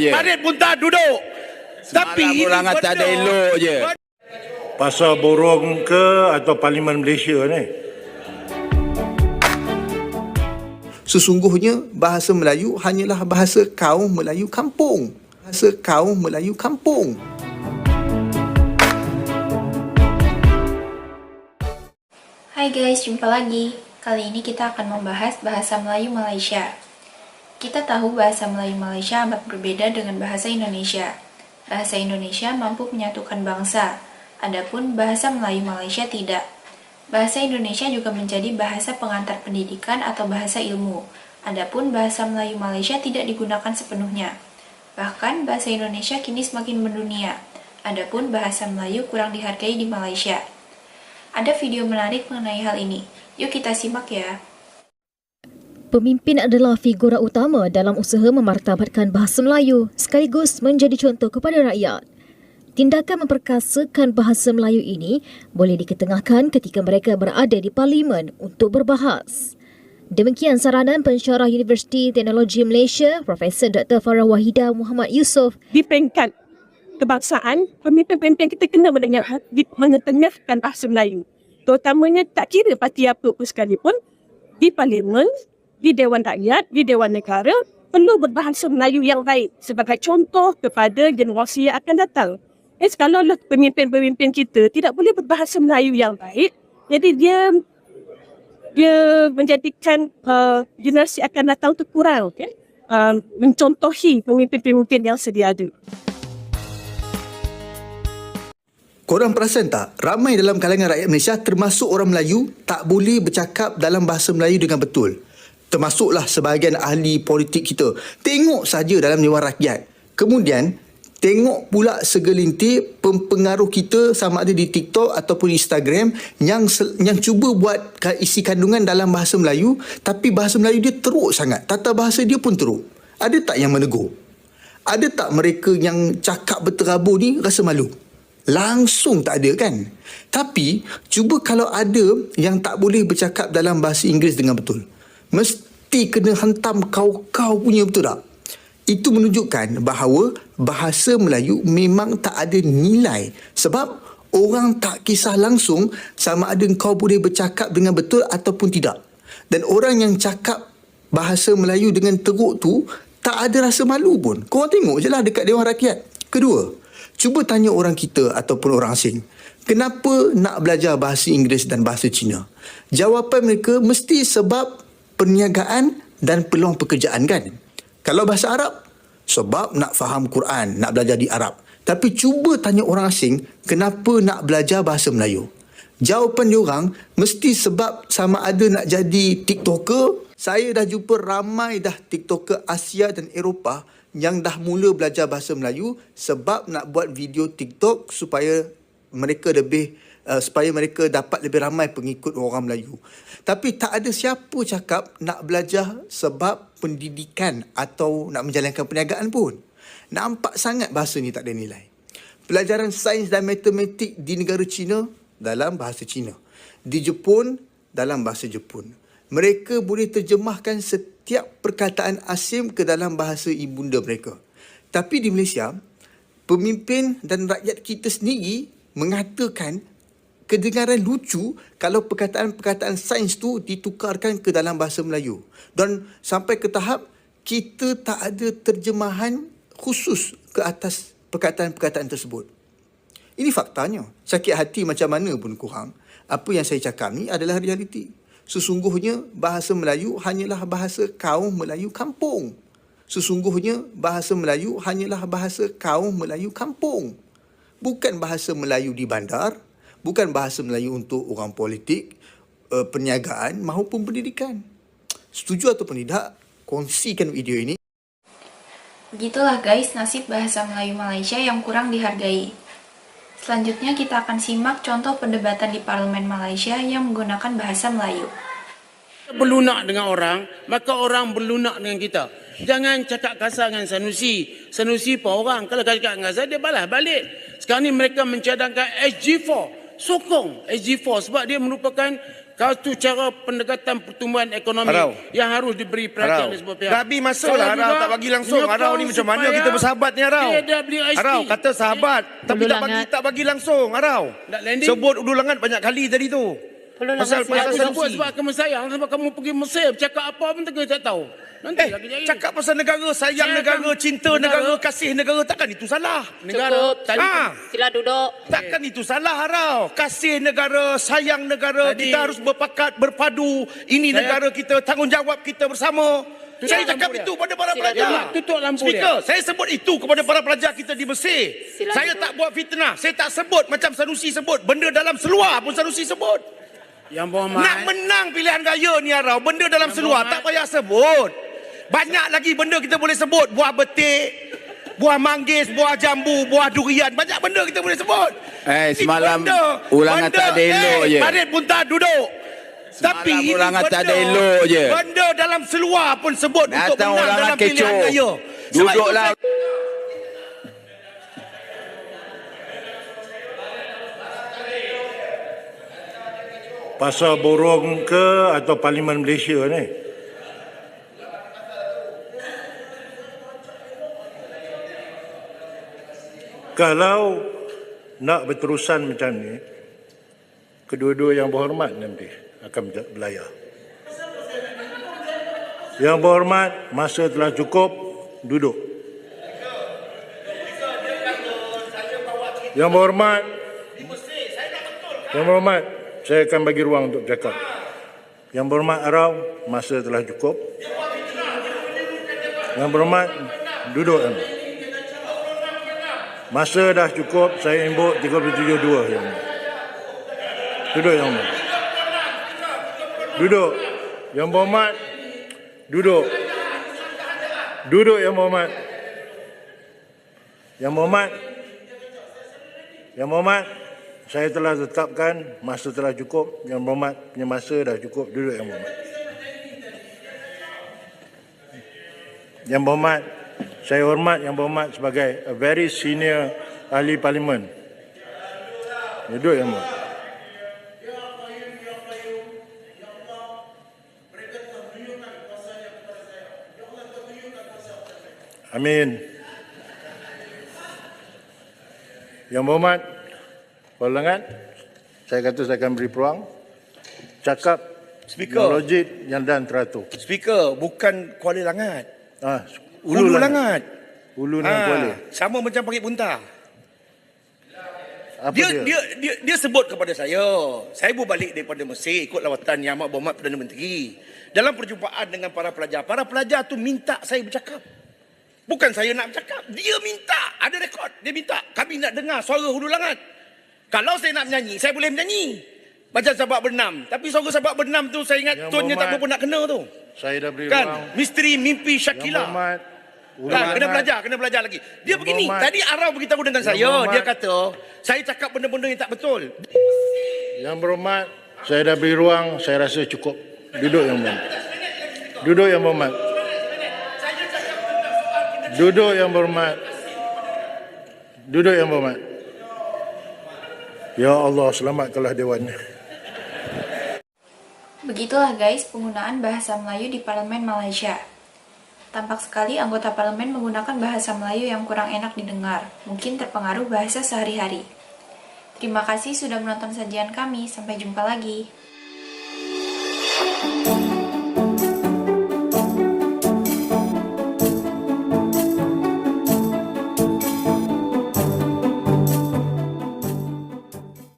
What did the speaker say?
je. Parit pun tak duduk. Tapi Semalam orang kata ada elok je. Pasal borong ke atau Parlimen Malaysia ni? Sesungguhnya bahasa Melayu hanyalah bahasa kaum Melayu kampung. Bahasa kaum Melayu kampung. Hai guys, jumpa lagi. Kali ini kita akan membahas bahasa Melayu Malaysia. Kita tahu bahasa Melayu Malaysia amat berbeda dengan bahasa Indonesia. Bahasa Indonesia mampu menyatukan bangsa, adapun bahasa Melayu Malaysia tidak. Bahasa Indonesia juga menjadi bahasa pengantar pendidikan atau bahasa ilmu, adapun bahasa Melayu Malaysia tidak digunakan sepenuhnya. Bahkan bahasa Indonesia kini semakin mendunia, adapun bahasa Melayu kurang dihargai di Malaysia. Ada video menarik mengenai hal ini, yuk kita simak ya. Pemimpin adalah figura utama dalam usaha memartabatkan bahasa Melayu sekaligus menjadi contoh kepada rakyat. Tindakan memperkasakan bahasa Melayu ini boleh diketengahkan ketika mereka berada di Parlimen untuk berbahas. Demikian saranan pensyarah Universiti Teknologi Malaysia, Profesor Dr. Farah Wahidah Muhammad Yusof. Di peringkat kebangsaan, pemimpin-pemimpin kita kena mengetengahkan bahasa Melayu. Terutamanya tak kira parti apa pun sekalipun, di Parlimen, di Dewan Rakyat, di Dewan Negara, perlu berbahasa Melayu yang baik sebagai contoh kepada generasi yang akan datang. Kalau pemimpin-pemimpin kita tidak boleh berbahasa Melayu yang baik, jadi dia menjadikan generasi akan datang itu kurang, mencontohi pemimpin-pemimpin yang sedia ada. Korang perasan tak? Ramai dalam kalangan rakyat Malaysia termasuk orang Melayu tak boleh bercakap dalam bahasa Melayu dengan betul. Termasuklah sebahagian ahli politik kita. Tengok saja dalam Dewan Rakyat. Kemudian, tengok pula segelintir pempengaruh kita sama ada di TikTok ataupun Instagram yang cuba buat isi kandungan dalam bahasa Melayu, tapi bahasa Melayu dia teruk sangat. Tata bahasa dia pun teruk. Ada tak yang menegur? Ada tak mereka yang cakap berterabur ni rasa malu? Langsung tak ada kan? Tapi, cuba kalau ada yang tak boleh bercakap dalam bahasa Inggeris dengan betul. Mesti kena hantam kau-kau punya, betul tak? Itu menunjukkan bahawa bahasa Melayu memang tak ada nilai. Sebab orang tak kisah langsung sama ada kau boleh bercakap dengan betul ataupun tidak. Dan orang yang cakap bahasa Melayu dengan teruk tu tak ada rasa malu pun. Korang tengok je lah dekat Dewan Rakyat. Kedua, cuba tanya orang kita ataupun orang asing, kenapa nak belajar bahasa Inggeris dan bahasa Cina? Jawapan mereka mesti sebab perniagaan dan peluang pekerjaan kan? Kalau bahasa Arab, sebab nak faham Quran, nak belajar di Arab. Tapi cuba tanya orang asing, kenapa nak belajar bahasa Melayu? Jawapan diorang mesti sebab sama ada nak jadi TikToker. Saya dah jumpa ramai dah TikToker Asia dan Eropah yang dah mula belajar bahasa Melayu sebab nak buat video TikTok supaya mereka dapat lebih ramai pengikut orang Melayu. Tapi tak ada siapa cakap nak belajar sebab pendidikan atau nak menjalankan perniagaan pun. Nampak sangat bahasa ni tak ada nilai. Pelajaran sains dan matematik di negara China dalam bahasa Cina. Di Jepun dalam bahasa Jepun. Mereka boleh terjemahkan setiap perkataan asing ke dalam bahasa ibunda mereka. Tapi di Malaysia, pemimpin dan rakyat kita sendiri mengatakan kedengaran lucu kalau perkataan-perkataan sains tu ditukarkan ke dalam bahasa Melayu. Dan sampai ke tahap kita tak ada terjemahan khusus ke atas perkataan-perkataan tersebut. Ini faktanya. Sakit hati macam mana pun korang, apa yang saya cakap ni adalah realiti. Sesungguhnya bahasa Melayu hanyalah bahasa kaum Melayu kampung. Sesungguhnya bahasa Melayu hanyalah bahasa kaum Melayu kampung. Bukan bahasa Melayu di bandar, bukan bahasa Melayu untuk orang politik, perniagaan maupun pendidikan. Setuju ataupun tidak, kongsikan video ini. Begitulah guys nasib bahasa Melayu Malaysia yang kurang dihargai. Selanjutnya kita akan simak contoh perdebatan di Parlemen Malaysia yang menggunakan bahasa Melayu. Berlunak dengan orang, maka orang berlunak dengan kita. Jangan cakap kasar dengan Sanusi. Sanusi pun orang, kalau cakap dengan saya, dia balas balik. Sekarang ni mereka mencadangkan SG4 sokong SG4 sebab dia merupakan satu cara pendekatan pertumbuhan ekonomi Harau. yang harus diberi perhatian oleh sebuah pihak. Rabi masuklah Kalau Harau juga tak bagi langsung. Harau ni macam mana supaya kita bersahabat ni Harau? Dia ada beli iced Harau tea. kata sahabat tapi tak bagi langsung Harau. Nak landing? Sebut Ulu Langat banyak kali tadi tu. Pasal Aku sebut sanusi. sebab kamu sayang, sebab kamu pergi Mesir bercakap apa pun tak tahu. Nanti lagi jadi. Cakap pasal negara, sayang Saya negara, akan- cinta negara, kasih negara, takkan itu salah. Negara tadi Sila duduk. Takkan itu salah Harau. Kasih negara, sayang negara, Tadi- kita harus berpakat, berpadu. Ini negara kita, tanggungjawab kita bersama. Saya cakap lampu itu dia. kepada para Sila pelajar. duduk. Tutup lampu Speaker, saya sebut itu kepada para pelajar kita di Mesir. Sila Saya duduk. tak buat fitnah. Saya tak sebut macam Sanusi sebut. Benda dalam seluar pun Sanusi sebut. Yang Nak berhormat. menang pilihan raya ni Harau. Benda dalam seluar tak payah sebut. Banyak lagi benda kita boleh sebut. Buah betik, buah manggis, buah jambu, buah durian. Banyak benda kita boleh sebut. Semalam Ini ulangan tak ada elok je. Farid pun tak duduk. Tapi ini ulangan tak ada benda- elok je. Benda dalam seluar pun sebut untuk Datang menang ulangan dalam pilihan kecoh. raya. Sebab itu Duduklah. saya- Pasal burung ke atau Parlimen Malaysia ni? Kalau nak berterusan macam ni, kedua-dua yang berhormat nanti akan berlayar. Yang berhormat, masa telah cukup, duduk. Yang berhormat, saya akan bagi ruang untuk cakap. Yang berhormat Harau, masa telah cukup. Yang berhormat, duduk. Masa dah cukup, saya imbut 37.2 yang berhormat. Duduk yang berhormat. Duduk. Yang berhormat, duduk. Duduk yang berhormat. Yang berhormat. Yang berhormat, saya telah tetapkan masa telah cukup. Yang berhormat punya masa dah cukup. Duduk yang berhormat. Yang berhormat, saya hormat yang berhormat sebagai a very senior ahli parlimen. Duduk yang berhormat. Amin. Yang berhormat, Parlimen, saya kata saya akan beri peluang. Cakap Speaker. yang logik yang dan teratur. Speaker, bukan Kuala Langat. Ulu Ulu Langat. Langat. Ulu dengan Kuala. Sama macam Parit Buntah. Apa Dia sebut kepada saya. Saya berbalik daripada Mesir ikut lawatan Yang Amat Berhormat Perdana Menteri. Dalam perjumpaan dengan para pelajar tu minta saya bercakap. Bukan saya nak bercakap. Dia minta. Ada rekod. Dia minta. Kami nak dengar suara Hulu Langat. Kalau saya nak menyanyi, saya boleh menyanyi. Macam Sabak Bernam. Tapi suara Sabak Bernam tu saya ingat Yang tonnya tak berhormat. berapa nak kena tu. Saya dah beri Kan? ruang. Misteri Mimpi Yang Syakila. berhormat, Ulu Kena Langat. belajar lagi. Dia Yang begini, berhormat. tadi Arau beritahu dengan Yang saya, berhormat. dia kata, saya cakap benda-benda yang tak betul. Yang berhormat, saya dah beri ruang, saya rasa cukup. Duduk yang berhormat. Duduk yang berhormat. Duduk yang berhormat. Duduk yang berhormat. Ya Allah, selamatkanlah Dewan. Begitulah guys penggunaan bahasa Melayu di Parlemen Malaysia. Tampak sekali anggota parlemen menggunakan bahasa Melayu yang kurang enak didengar, mungkin terpengaruh bahasa sehari-hari. Terima kasih sudah menonton sajian kami, sampai jumpa lagi.